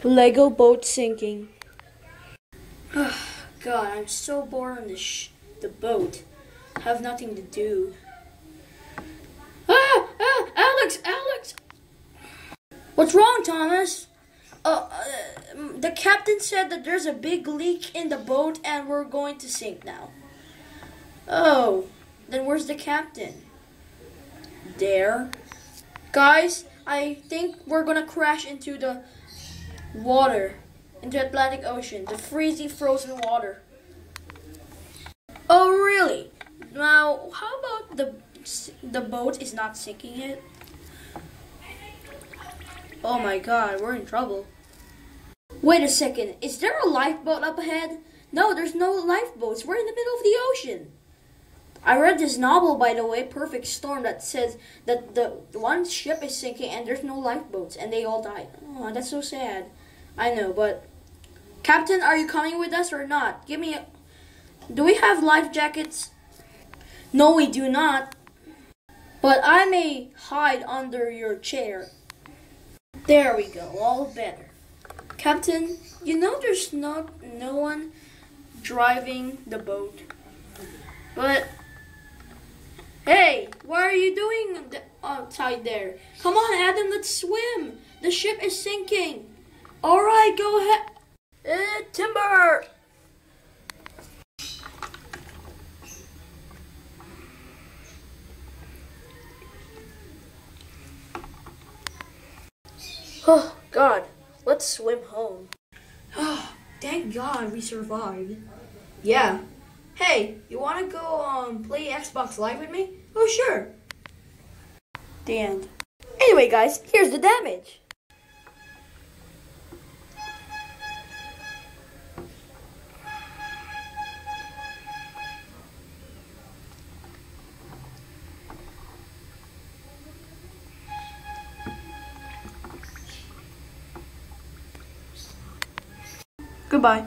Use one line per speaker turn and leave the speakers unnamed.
Lego boat sinking.
God, I'm so bored on the boat. I have nothing to do. Alex! What's wrong, Thomas? The captain said that there's a big leak in the boat and we're going to sink now. Oh, then where's the captain? There. Guys, I think we're gonna crash into the water, into the Atlantic Ocean, the freezing frozen water. Oh, really? Now, how about the boat is not sinking yet? Oh my God, we're in trouble. Wait a second, is there a lifeboat up ahead? No, there's no lifeboats. We're in the middle of the ocean. I read this novel, by the way, Perfect Storm, that says that the one ship is sinking and there's no lifeboats and they all died. Oh, that's so sad. I know, but Captain, are you coming with us or not? Do we have life jackets? No, we do not. But I may hide under your chair. There we go, all better. Captain, you know there's no one driving the boat. But, hey, what are you doing outside there? Come on, Adam, let's swim. The ship is sinking. All right, go ahead. Timber! Oh, God, let's swim home. Oh, thank God we survived. Yeah. Hey, you want to go play Xbox Live with me? Oh, sure. The end. Anyway, guys, here's the damage. Goodbye.